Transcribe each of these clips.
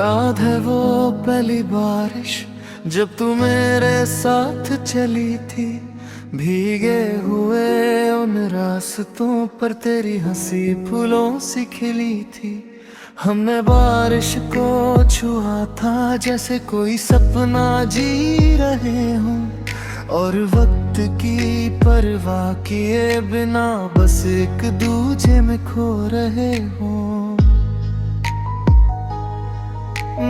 याद है वो पहली बारिश जब तू मेरे साथ चली थी, भीगे हुए उन रास्तों पर तेरी हंसी फूलों सी खिली थी। हमने बारिश को छुआ था जैसे कोई सपना जी रहे हों, और वक्त की परवाह किए बिना बस एक दूजे में खो रहे हों।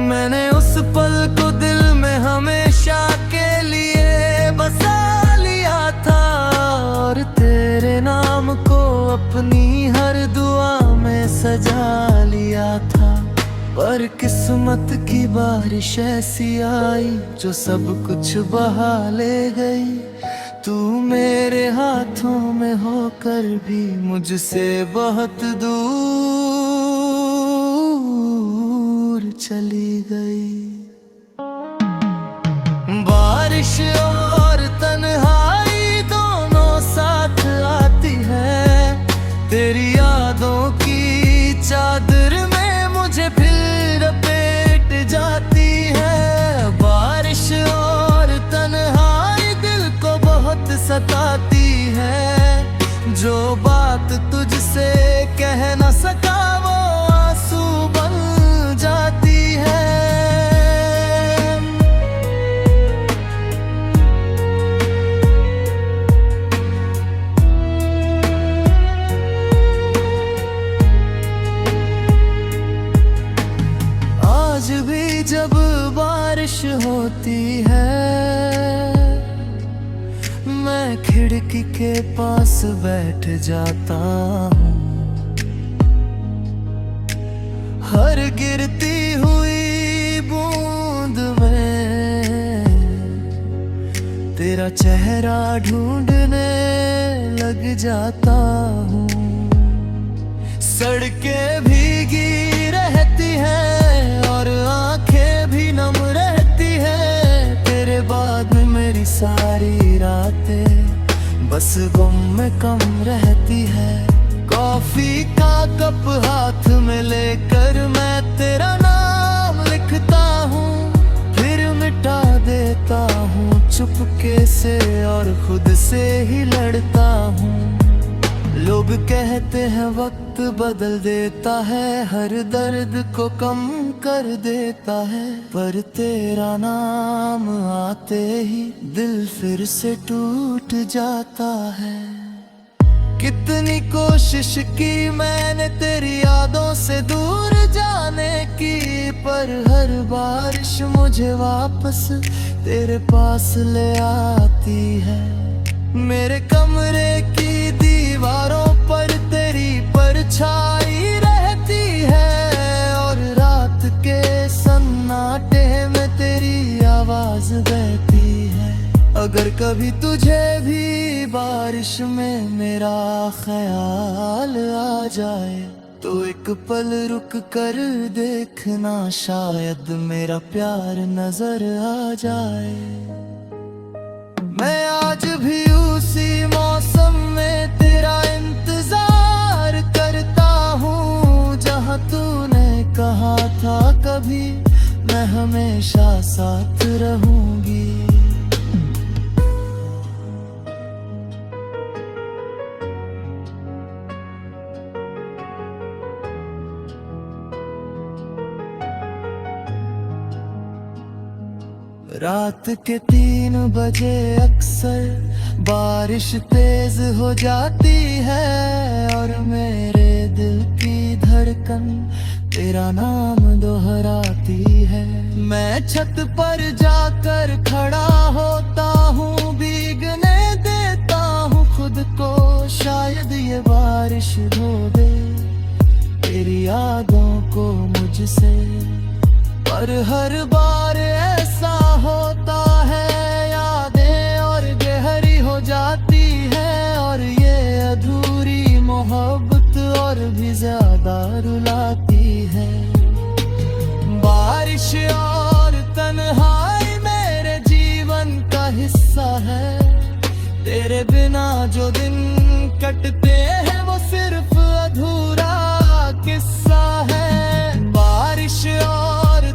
मैंने उस पल को दिल में हमेशा के लिए बसा लिया था, और तेरे नाम को अपनी हर दुआ में सजा लिया था। पर किस्मत की बारिश ऐसी आई जो सब कुछ बहा ले गई। तू मेरे हाथों में होकर भी मुझसे बहुत दूर चली गई। बारिश और तन्हाई दोनों साथ आती है, तेरी यादों की चादर में मुझे फिर लपेट जाती है। बारिश और तन्हाई दिल को बहुत सताती है, जो बात तुझसे कह न सका वो आंसू बन जाती है। आज भी जब बारिश होती है, मैं खिड़की के पास बैठ जाता हूँ। हर गिरती हुई बूंद में तेरा चेहरा ढूंढने लग जाता हूँ। सड़कें भीगी रहती हैं और आंखें भी नम रहती हैं, तेरे बाद में मेरी सारी रातें बस गम में कम रहती है। कॉफी का कप हाथ में लेकर मैं तेरा नाम लिखता हूँ, फिर मिटा देता हूँ चुपके से और खुद से ही लड़ता हूँ। लोग कहते हैं वक्त बदल देता है, हर दर्द को कम कर देता है, पर तेरा नाम आते ही दिल फिर से टूट जाता है। कितनी कोशिश की मैंने तेरी यादों से दूर जाने की, पर हर बारिश मुझे वापस तेरे पास ले आती है। मेरे कमरे की दीवारों पर तेरी परछाई रहती है, और रात के सन्नाटे में तेरी आवाज बहती है। अगर कभी तुझे भी बारिश में मेरा ख्याल आ जाए, तो एक पल रुक कर देखना, शायद मेरा प्यार नजर आ जाए। मैं आज भी उसी मौसम में तेरा इंतजार करता हूँ, जहाँ तूने कहा था कभी मैं हमेशा साथ रहूंगी। रात के 3 बजे अक्सर बारिश तेज हो जाती है, और मेरे दिल की धड़कन तेरा नाम दोहराती है। मैं छत पर जाकर खड़ा होता हूँ, भीगने देता हूँ खुद को, शायद ये बारिश धो दे तेरी यादों को मुझसे। पर हर बार ऐसा होता है, यादें और गहरी हो जाती है, और ये अधूरी मोहब्बत और भी ज्यादा रुलाती है। बारिश और तन्हाई मेरे जीवन का हिस्सा है, तेरे बिना जो दिन कटते हैं वो सिर्फ अधूरा किस्सा है। बारिश और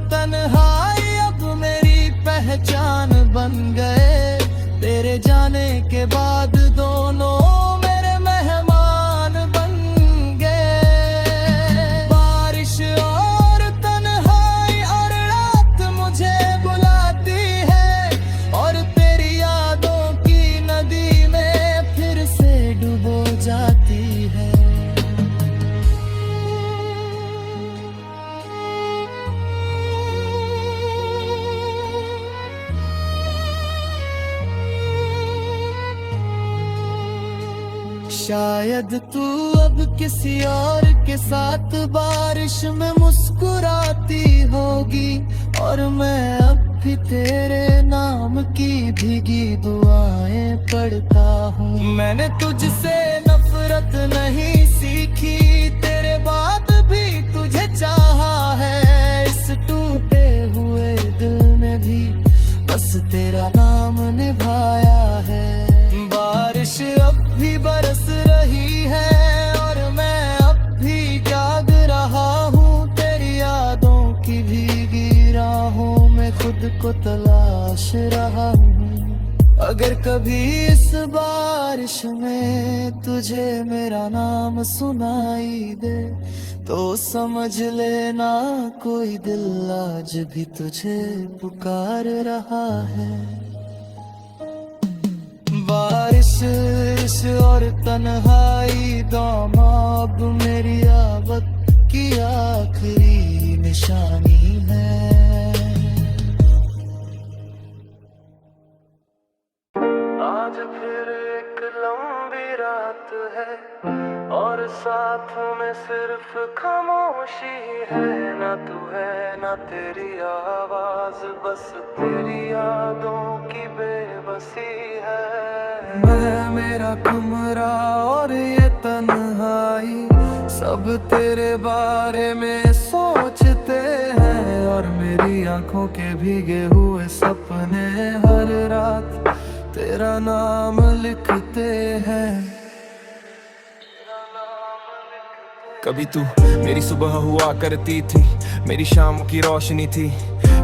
शायद तू अब किसी और के साथ बारिश में मुस्कुराती होगी, और मैं अब भी तेरे नाम की भीगी दुआएं पढ़ता हूँ। मैंने तुझसे नफरत नहीं सीखी, तेरे बाद भी तुझे चाहा है। इस टूटे हुए दिल ने भी बस तेरा नाम निभाया है। बारिश अब भी बरस रही है और मैं अब भी जाग रहा हूँ, तेरी यादों की भीगी राहों में खुद को तलाश रहा हूँ। अगर कभी इस बारिश में तुझे मेरा नाम सुनाई दे, तो समझ लेना कोई दिल आज भी तुझे पुकार रहा है। बारिश और तन्हाई दोनों अब मेरी आबद की आखिरी निशानी है। आज फिर एक लंबी रात है और साथ में सिर्फ खामोशी है। ना तू है ना तेरी आवाज, बस तेरी यादों की बेबसी है। मैं, मेरा कमरा और ये तन्हाई, सब तेरे बारे में सोचते हैं, और मेरी आंखों के भीगे हुए सपने हर रात तेरा नाम लिखते हैं। कभी तू मेरी सुबह हुआ करती थी, मेरी शाम की रोशनी थी,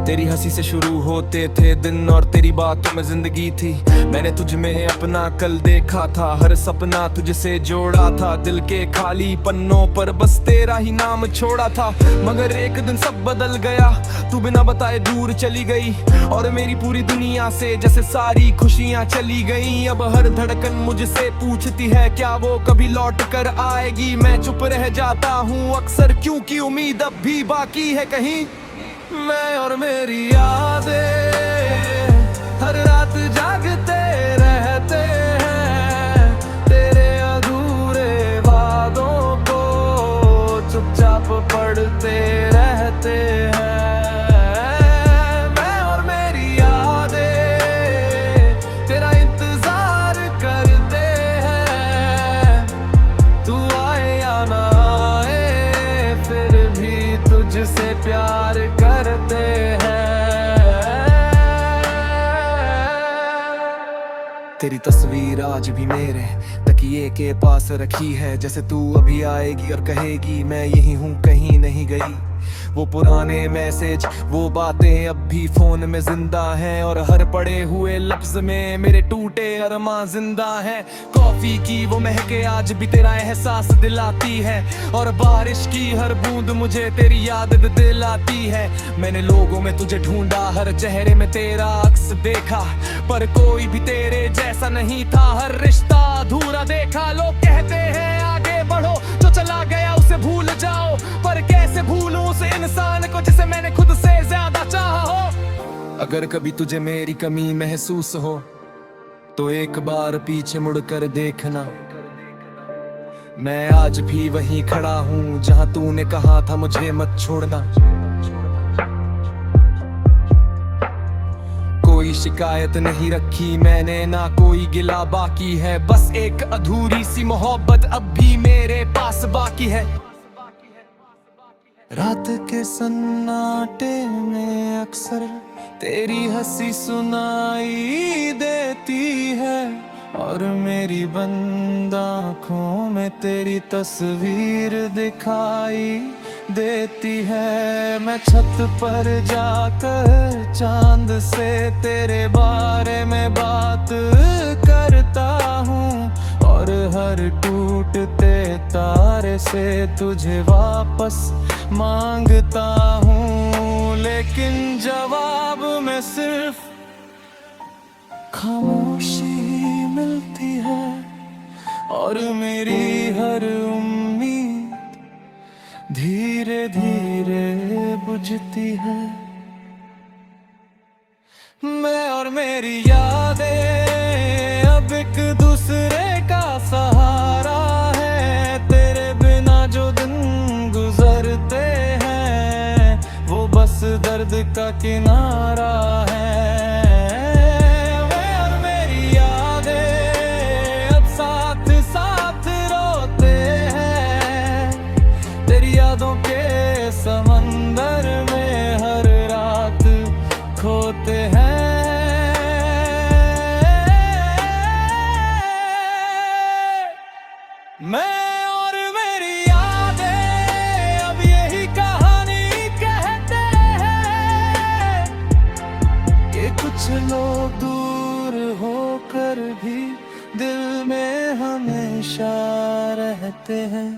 तेरी हंसी से शुरू होते थे दिन और तेरी बातों में जिंदगी थी। मैंने तुझ में अपना कल देखा था, हर सपना तुझसे जोड़ा था, दिल के खाली पन्नों पर बस तेरा ही नाम छोड़ा था। मगर एक दिन सब बदल गया, तू बिना बताए दूर चली गई, और मेरी पूरी दुनिया से जैसे सारी खुशियां चली गई। अब हर धड़कन मुझसे पूछती है क्या वो कभी लौट कर आएगी। मैं चुप रह जाता हूँ अक्सर, क्योंकि उम्मीद अब भी बाकी है कहीं। मैं और मेरी यादें हर रात जागते रहते हैं, तेरे अधूरे वादों को चुपचाप पढ़ते रहते हैं। मैं और मेरी यादें तेरा इंतजार करते हैं, तू आए या ना आए फिर भी तुझसे प्यार करते हैं। तेरी तस्वीर आज भी मेरे तकिए के पास रखी है, जैसे तू अभी आएगी और कहेगी मैं यही हूँ, कहीं नहीं गई। वो पुराने मैसेज, वो बातें अब भी फोन में जिंदा हैं, और हर पड़े हुए लफ्ज में मेरे टूटे अरमां जिंदा हैं। कॉफी की वो महके आज भी तेरा एहसास दिलाती है, और बारिश की हर बूंद मुझे तेरी याद दिलाती है। मैंने लोगों में तुझे ढूंढा, हर चेहरे में तेरा अक्स देखा, पर कोई भी तेरे जैसा नहीं था। हर रिश्ता अधूरा देखा, लोग कहते हैं आगे बढ़ो, जो चला गया उसे भूल जाओ, पर कैसे भूलूं उस इंसान को जिसे मैंने खुद से ज्यादा चाहा हो। अगर कभी तुझे मेरी कमी महसूस हो तो एक बार पीछे मुड़कर देखना, मैं आज भी वहीं खड़ा हूँ जहाँ तूने कहा था मुझे मत छोड़ना। कोई शिकायत नहीं रखी मैंने, ना कोई गिला बाकी है, बस एक अधूरी सी मोहब्बत अब भी मेरे पास बाकी है। रात के सन्नाटे में अक्सर तेरी हंसी सुनाई देती है, और मेरी बंद आँखों में तेरी तस्वीर दिखाई देती है। मैं छत पर जाकर चांद से तेरे बारे में बात करता हूँ, और हर टूटते तारे से तुझे वापस मांगता हूँ, लेकिन जवाब में सिर्फ खामोशी मिलती है, और मेरी हर उम्मीद धीरे धीरे बुझती है। मैं और मेरी यादें अब एक दूसरे का सहारा का किनारा है। मैं और मेरी यादें अब साथ साथ रोते हैं, तेरी यादों के समंदर में हर रात खोते हैं। मैं और मेरी यादें अब यही कहानी कहते हैं कि कुछ लोग दूर होकर भी दिल में हमेशा रहते हैं।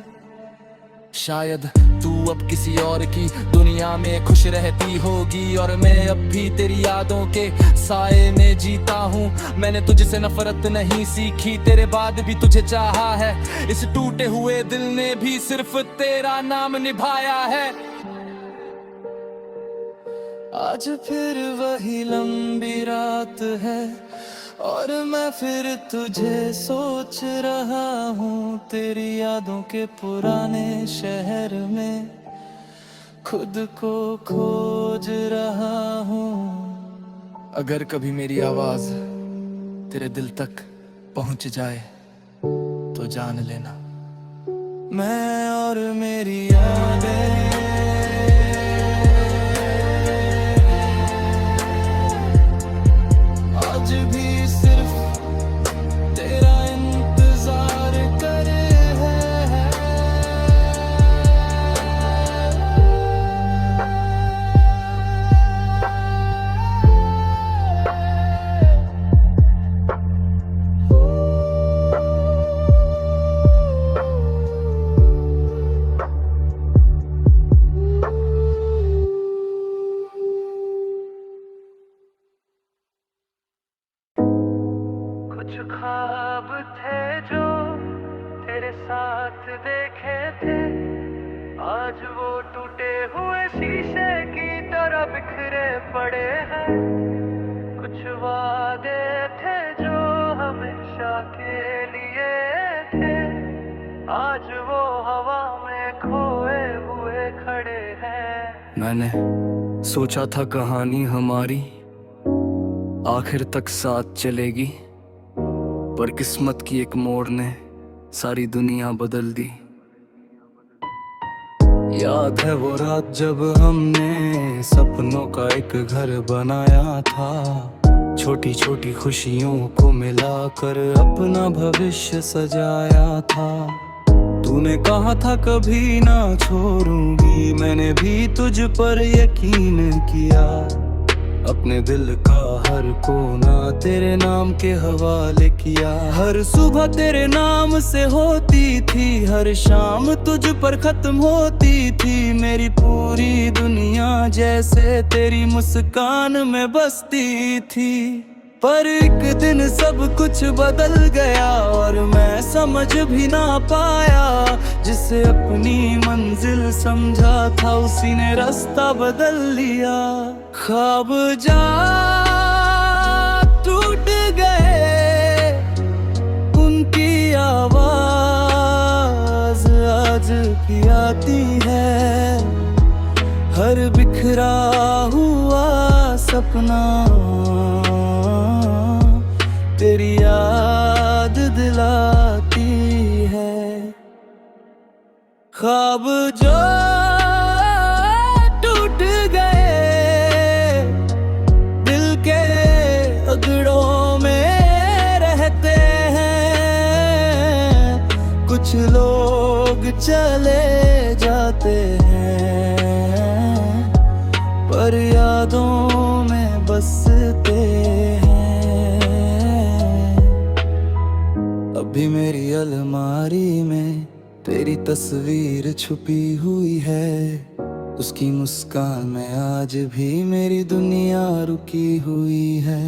शायद तू अब किसी और की दुनिया में खुश रहती होगी, और मैं अब भी तेरी यादों के साए में जीता हूँ। मैंने तुझसे नफरत नहीं सीखी, तेरे बाद भी तुझे चाहा है। इस टूटे हुए दिल ने भी सिर्फ तेरा नाम निभाया है। आज फिर वही लंबी रात है और मैं फिर तुझे सोच रहा हूँ, तेरी यादों के पुराने शहर में खुद को खोज रहा हूँ। अगर कभी मेरी आवाज तेरे दिल तक पहुँच जाए तो जान लेना, मैं और मेरी यादें आज भी सिर्फ तेरा इंतजार करे है। कुछ ख्वाब थे जो तेरे साथ देखे थे, आज वो टूटे हुए शीशे की तरह बिखरे पड़े हैं। कुछ वादे थे जो हमेशा के लिए थे, आज वो हवा में खोए हुए खड़े हैं। मैंने सोचा था कहानी हमारी आखिर तक साथ चलेगी, पर किस्मत की एक मोड़ ने सारी दुनिया बदल दी। याद है वो रात जब हमने सपनों का एक घर बनाया था, छोटी छोटी खुशियों को मिलाकर अपना भविष्य सजाया था। तूने कहा था कभी ना छोड़ूंगी, मैंने भी तुझ पर यकीन किया। अपने दिल का हर कोना तेरे नाम के हवाले किया। हर सुबह तेरे नाम से होती थी, हर शाम तुझ पर खत्म होती थी। मेरी पूरी दुनिया जैसे तेरी मुस्कान में बसती थी। पर एक दिन सब कुछ बदल गया और मैं समझ भी ना पाया। जिसे अपनी मंजिल समझा था उसी ने रास्ता बदल लिया। ख्वाब जा टूट गए, उनकी आवाज आज भी आती है। हर बिखरा हुआ सपना तेरी याद दिलाती है। ख्वाब जो टूट गए दिल के अगड़ों में रहते हैं। कुछ लोग चले जाते हैं पर यादों में बसते हैं। अभी मेरी अलमारी में तेरी तस्वीर छुपी हुई है। उसकी मुस्कान में आज भी मेरी दुनिया रुकी हुई है।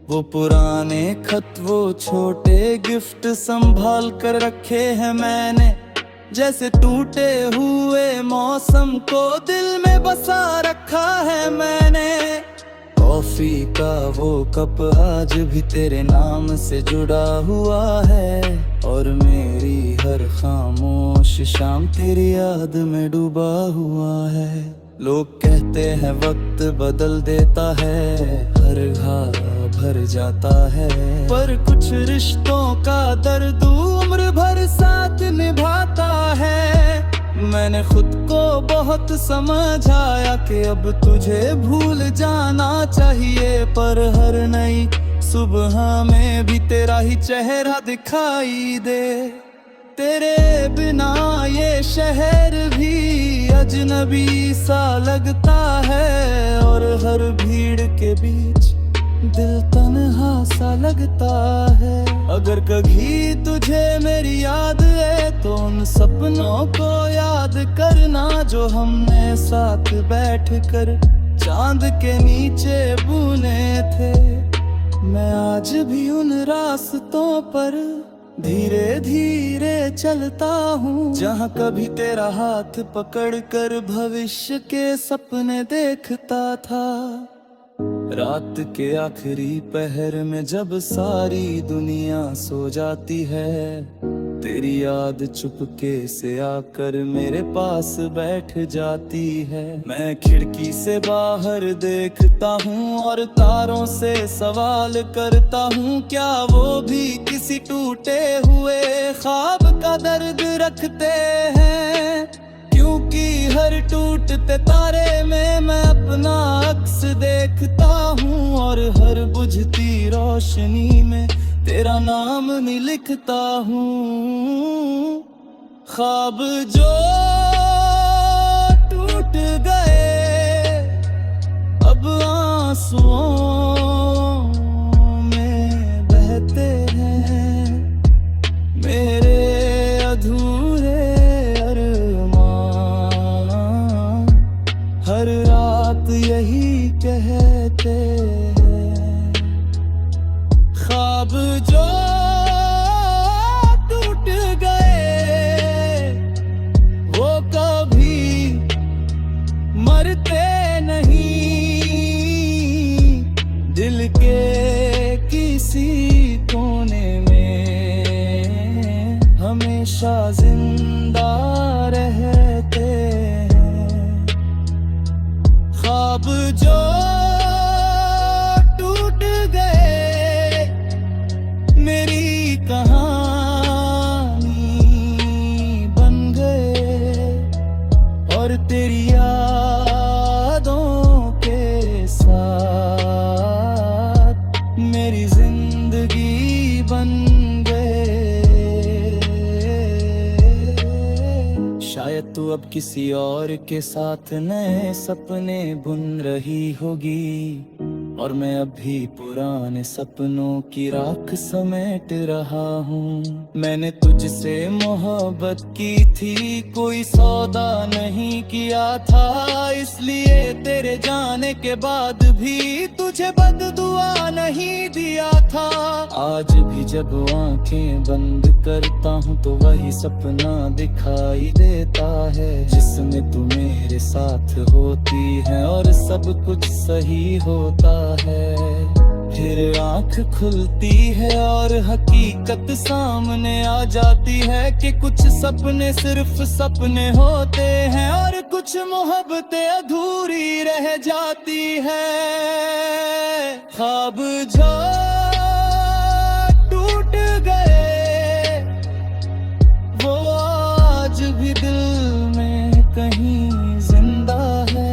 वो पुराने खत, वो छोटे गिफ्ट संभाल कर रखे हैं मैंने। जैसे टूटे हुए मौसम को दिल में बसा रखा है मैंने। कॉफी का वो कप आज भी तेरे नाम से जुड़ा हुआ है। और मेरी हर खामोश शाम तेरी याद में डूबा हुआ है। लोग कहते हैं वक्त बदल देता है, हर घाव भर जाता है, पर कुछ रिश्तों का दर्द उम्र भर साथ निभाता है। मैंने खुद को बहुत समझाया कि अब तुझे भूल जाना चाहिए, पर हर नई सुबह में भी तेरा ही चेहरा दिखाई दे। तेरे बिना ये शहर भी अजनबी सा लगता है, और हर भीड़ के बीच दिल तन्हा सा लगता है। अगर कभी तुझे मेरी याद है तो उन सपनों को याद करना जो हमने साथ बैठकर चांद के नीचे बुने थे। मैं आज भी उन रास्तों पर धीरे धीरे चलता हूँ, जहाँ कभी तेरा हाथ पकड़कर भविष्य के सपने देखता था। रात के आखिरी पहर में जब सारी दुनिया सो जाती है, तेरी याद चुपके से आकर मेरे पास बैठ जाती है। मैं खिड़की से बाहर देखता हूँ और तारों से सवाल करता हूँ, क्या वो भी किसी टूटे हुए ख्वाब का दर्द रखते हैं? क्योंकि हर टूटते तारे में मैं अपना अक्स देखता हूँ, और हर बुझती रोशनी में तेरा नाम नहीं लिखता हूँ। ख्वाब जो टूट गए अब आंसुओं में बहते हैं, मेरे अधूरे हर रात यही कहते हैं। ख्वाब जो टूट गए वो कभी मरते नहीं, दिल के किसी कोने में हमेशा जिंदा रहते हैं। ख्वाब जो टूट गए मेरी कहानी बन गए, और तेरी यादों के साथ मेरी जिंदगी बन गए। शायद तू अब किसी और के साथ नए सपने बुन रही होगी, और मैं अभी पुराने सपनों की राख समेट रहा हूँ। मैंने तुझसे मोहब्बत की थी, कोई सौदा नहीं किया था, इसलिए तेरे जाने के बाद भी तुझे बददुआ नहीं दिया था। आज भी जब आंखें बंद करता हूँ तो वही सपना दिखाई देता है, जिसमें तू मेरे साथ होती है और सब कुछ सही होता है। फिर आंख खुलती है और हकीकत सामने आ जाती है कि कुछ सपने सिर्फ सपने होते हैं, और कुछ मोहब्बतें अधूरी रह जाती है। ख्वाब जो टूट गए वो आज भी दिल में कहीं जिंदा है।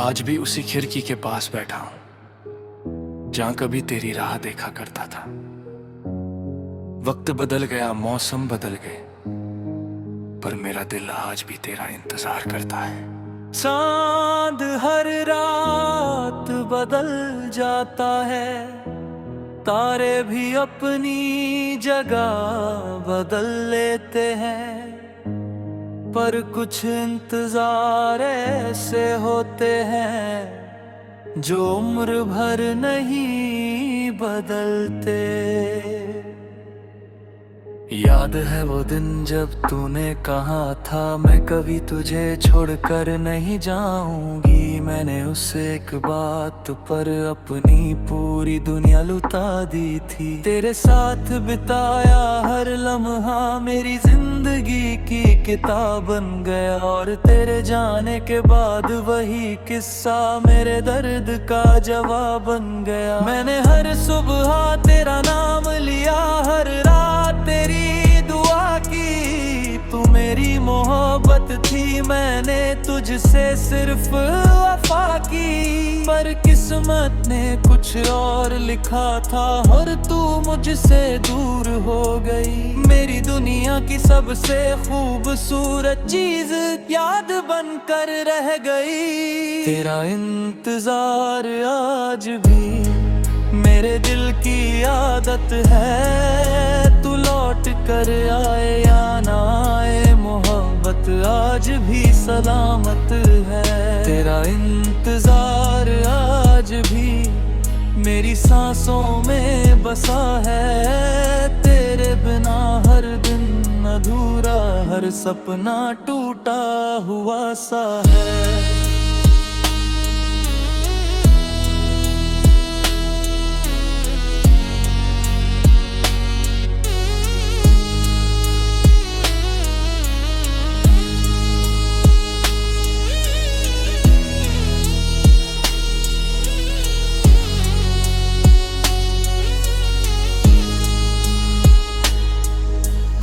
आज भी उसी खिड़की के पास बैठा हूं जहां कभी तेरी राह देखा करता था। वक्त बदल गया, मौसम बदल गए, पर मेरा दिल आज भी तेरा इंतजार करता है। चांद हर रात बदल जाता है, तारे भी अपनी जगह बदल लेते हैं, पर कुछ इंतजार ऐसे होते हैं जो उम्र भर नहीं बदलते। याद है वो दिन जब तूने कहा था मैं कभी तुझे छोड़कर नहीं जाऊंगी। मैंने उस एक बात पर अपनी पूरी दुनिया लुटा दी थी। तेरे साथ बिताया हर लम्हा मेरी जिंदगी की किताब बन गया, और तेरे जाने के बाद वही किस्सा मेरे दर्द का जवाब बन गया। मैंने हर सुबह तेरा नाम लिया, हर रात तेरी दुआ की। तू मेरी मोहब्बत थी, मैंने तुझसे सिर्फ वफा की। पर किस्मत ने कुछ और लिखा था और तू मुझसे दूर हो गई। मेरी दुनिया की सबसे खूबसूरत चीज याद बनकर रह गई। तेरा इंतजार आज भी मेरे दिल की आदत है। तू लौट कर आए या ना आए, मोहब्बत आज भी सलामत है। तेरा इंतजार आज भी मेरी सांसों में बसा है। तेरे बिना हर दिन अधूरा, हर सपना टूटा हुआ सा है।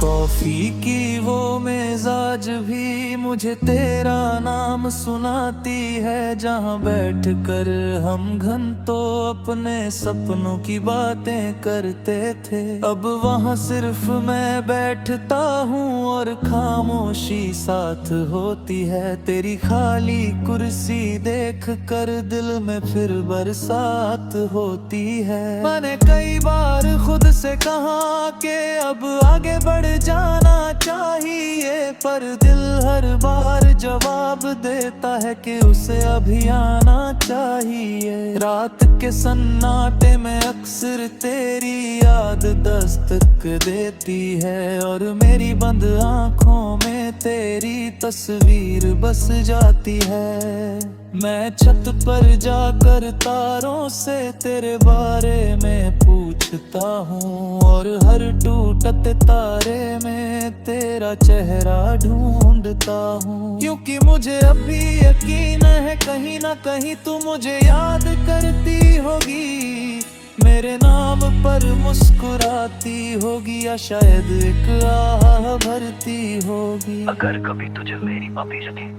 कॉफी की वो मिजाज भी मुझे तेरा नाम सुनाती है। जहाँ बैठ कर हम घंटों अपने सपनों की बातें करते थे, अब वहाँ सिर्फ मैं बैठता हूँ और खामोशी साथ होती है। तेरी खाली कुर्सी देख कर दिल में फिर बरसात होती है। मैंने कई बार खुद से कहा कि अब आगे बढ़ जाना चाहिए, पर दिल हर बार जवाब देता है कि उसे अभी आना चाहिए। रात के सन्नाटे में अक्सर तेरी याद दस्तक देती है, और मेरी बंद आंखों में तेरी तस्वीर बस जाती है। मैं छत पर जाकर तारों से तेरे बारे में पूछता हूँ, और हर टूटते तारे में तेरा चेहरा ढूंढता हूँ। क्योंकि मुझे अभी यकीन है कहीं ना कहीं तू मुझे याद करती होगी, मेरे नाम पर मुस्कुराती होगी, या शायद एक आह भरती होगी। अगर कभी तुझे मेरी माफी लगे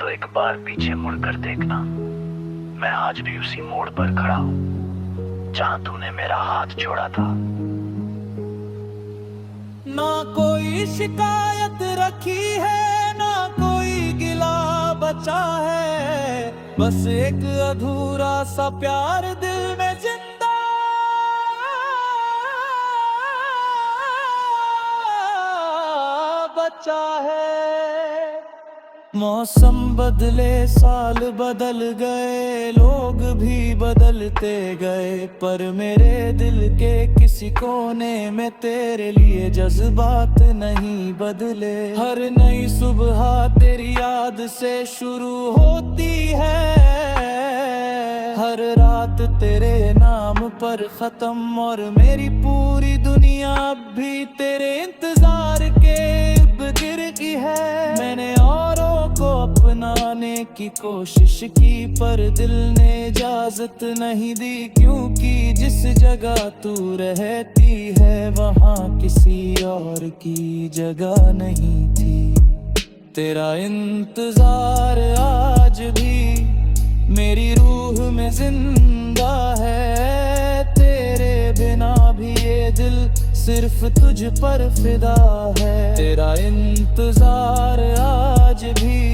तो एक बार पीछे मुड़कर देखना। मैं आज भी उसी मोड़ पर खड़ा हूँ जहाँ तूने मेरा हाथ छोड़ा था। ना कोई शिकायत रखी है, ना कोई गिला बचा है, बस एक अधूरा सा प्यार दिल में जिंदा बचा है। मौसम बदले, साल बदल गए, लोग भी बदलते गए, पर मेरे दिल के किसी कोने में तेरे लिए जज्बात नहीं बदले। हर नई सुबह तेरी याद से शुरू होती है, हर रात तेरे नाम पर खत्म, और मेरी पूरी दुनिया अब भी तेरे इंतजार के इर्द गिर्द है। मैंने औरों को अपनाने की कोशिश की, पर दिल ने इजाजत नहीं दी, क्योंकि जिस जगह तू रहती है वहाँ किसी और की जगह नहीं थी। तेरा इंतजार आज भी मेरी रूह में जिंदा है, तेरे बिना भी ये दिल सिर्फ तुझ पर फिदा है। तेरा इंतजार आज भी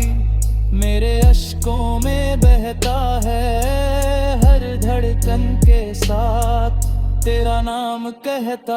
मेरे अश्कों में बहता है, हर धड़कन के साथ तेरा नाम कहता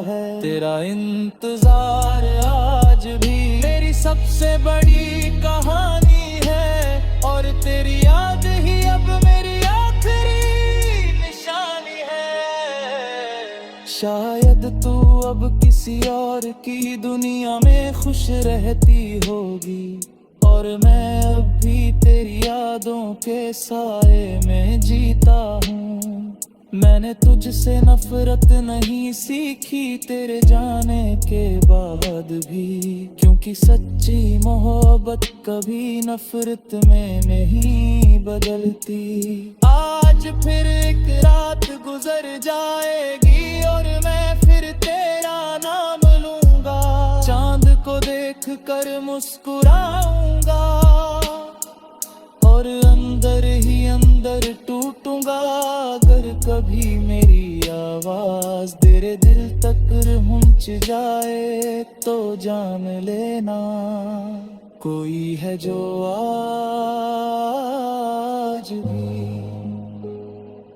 है, तेरा इंतजार आज भी मेरी सबसे बड़ी कहानी है। और तेरी याद ही अब मेरी आखिरी निशानी है। शायद तू अब किसी और की दुनिया में खुश रहती होगी, और मैं अब भी तेरी यादों के साए में जीता हूँ। मैंने तुझसे नफरत नहीं सीखी तेरे जाने के बाद भी, क्योंकि सच्ची मोहब्बत कभी नफरत में नहीं बदलती। आज फिर एक रात गुजर जाएगी और मैं फिर तेरा नाम लूंगा। चांद को देख कर मुस्कुराऊंगा और अंदर ही अंदर टूटूंगा। अगर कभी मेरी आवाज तेरे दिल तक पहुंच जाए तो जान लेना, कोई है जो आज भी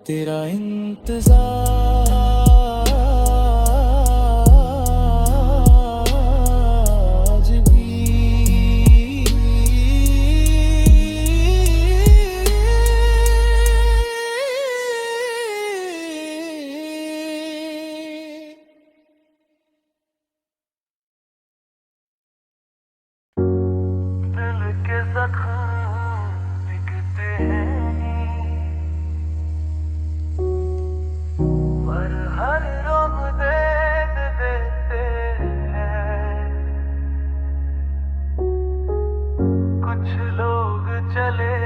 तेरा इंतजार आज भी। दिल के जख्म दिखते हैं पर हर रोग दर्द देते हैं। कुछ लोग चले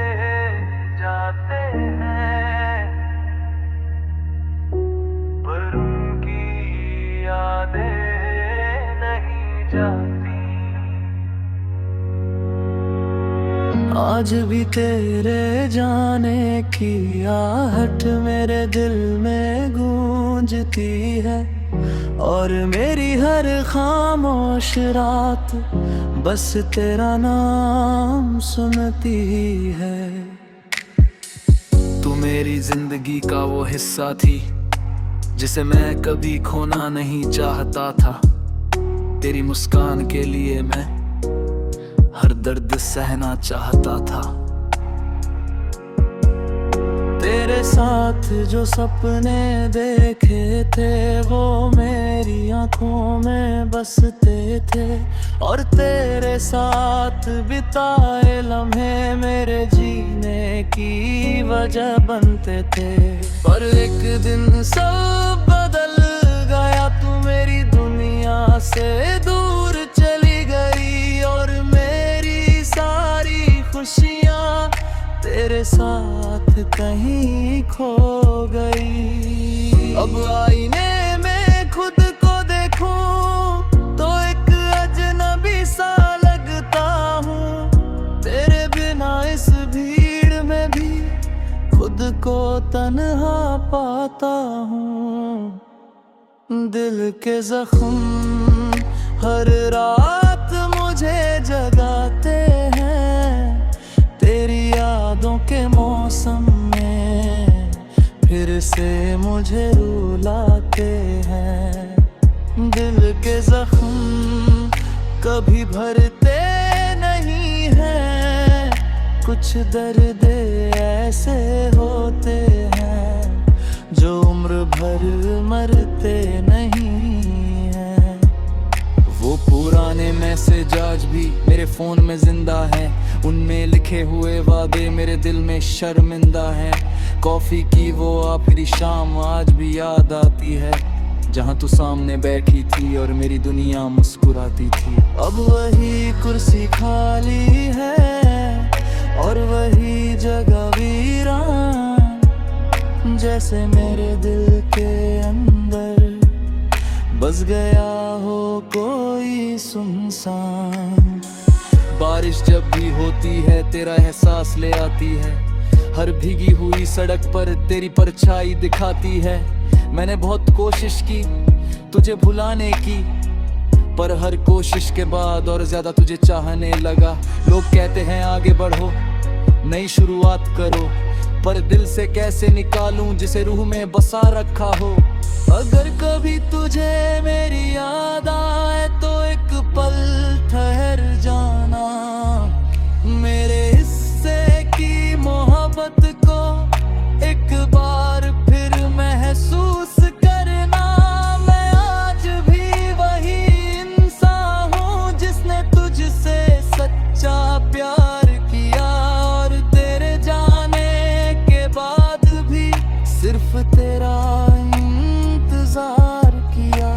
जाते हैं पर उनकी यादें नहीं जाती। आज भी तेरे जाने की आहट मेरे दिल में गूंजती है, और मेरी हर खामोश रात बस तेरा नाम सुनती है। तू मेरी जिंदगी का वो हिस्सा थी जिसे मैं कभी खोना नहीं चाहता था। तेरी मुस्कान के लिए मैं हर दर्द सहना चाहता था। तेरे साथ जो सपने देखे थे वो मेरी आंखों में बसते थे, और तेरे साथ बिताए लम्हे मेरे जीने की वजह बनते थे। पर एक दिन सब बदल गया, तू मेरी दुनिया से दूर चली गई, और मेरी सारी खुशियाँ तेरे साथ कहीं खो गई। अब आईने में खुद को देखूं तो एक अजनबी सा लगता हूँ। तेरे बिना इस भीड़ में भी खुद को तन्हा पाता हूँ। दिल के जख्म हर रात मुझे जगाते हैं, तेरी यादों के मौसम में फिर से मुझे रुलाते हैं। दिल के जख्म कभी भरते नहीं हैं, कुछ दर्द ऐसे होते हैं जो उम्र भर मरते नहीं हैं। वो पुराने मैसेज आज भी मेरे फोन में जिंदा है, उनमें लिखे हुए वादे मेरे दिल में शर्मिंदा हैं। कॉफी की वो आखिरी शाम आज भी याद आती है, जहाँ तू सामने बैठी थी और मेरी दुनिया मुस्कुराती थी। अब वही कुर्सी खाली है और वही जगह वीरान, जैसे मेरे दिल के अंदर बस गया हो कोई सुनसान। बारिश जब भी होती है तेरा एहसास ले आती है, हर भीगी हुई सड़क पर तेरी परछाई दिखाती है। मैंने बहुत कोशिश की तुझे भुलाने की, पर हर कोशिश के बाद और ज्यादा तुझे चाहने लगा। लोग कहते हैं आगे बढ़ो, नई शुरुआत करो, पर दिल से कैसे निकालूं जिसे रूह में बसा रखा हो। अगर कभी तुझे मेरी याद आए तो एक पल ठहर जाना, मेरे हिस्से की मोहब्बत को एक बार फिर महसूस करना। मैं आज भी वही इंसान हूँ जिसने तुझसे सच्चा प्यार किया, और तेरे जाने के बाद भी सिर्फ तेरा इंतजार किया।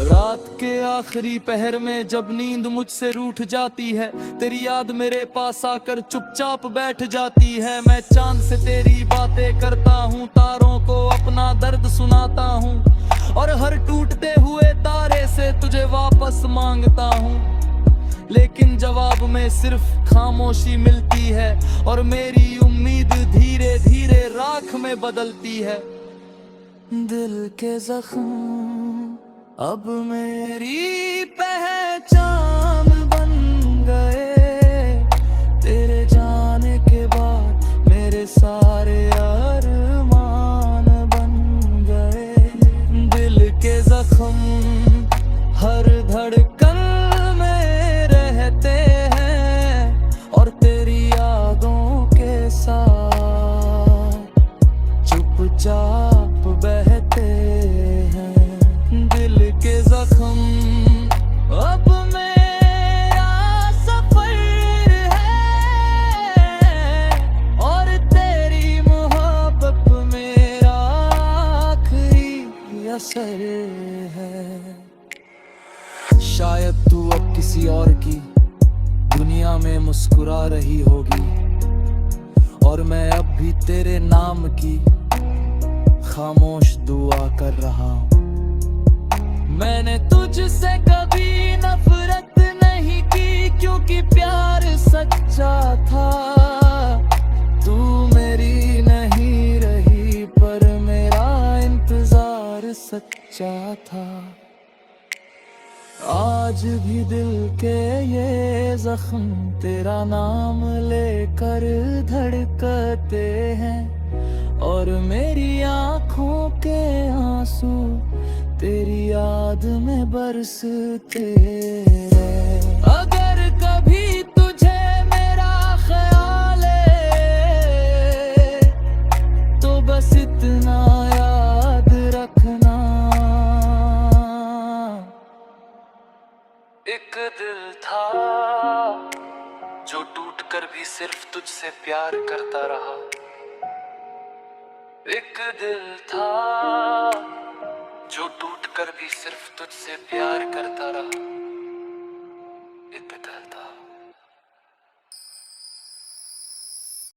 रात के आखिरी पहर में जब नींद मुझसे रूठ जाती है, तेरी याद मेरे पास आकर चुपचाप बैठ जाती है। मैं चांद से तेरी बातें करता हूँ, तारों को अपना दर्द सुनाता हूँ, और हर टूटते हुए तारे से तुझे वापस मांगता हूँ। लेकिन जवाब में सिर्फ खामोशी मिलती है, और मेरी उम्मीद धीरे धीरे राख में बदलती है। दिल के जख्म अब मेरी पहचान बन गए, तेरे जाने के बाद मेरे सारे अरमान बन गए। दिल के जख्म हर धड़कन में रहते हैं, और तेरी यादों के साथ चुपचाप बहते हैं। दिल के जख्म अब मेरा सफर है, और तेरी मोहब्बत मेरा आखिरी असर है। शायद तू अब किसी और की दुनिया में मुस्कुरा रही होगी, और मैं अब भी तेरे नाम की खामोश दुआ कर रहा हूँ। मैंने तुझसे कभी नफरत नहीं की, क्योंकि प्यार सच्चा था। तू मेरी नहीं रही, पर मेरा इंतजार सच्चा था। आज भी दिल के ये जख्म तेरा नाम लेकर धड़कते हैं, और मेरी आँखों के आंसू तेरी याद में बरसते रहे। अगर कभी तुझे मेरा ख्याल है तो बस इतना याद रखना, एक दिल था जो टूटकर भी सिर्फ तुझसे प्यार करता रहा। एक दिल था जो टूटकर भी सिर्फ तुझसे प्यार करता रहा।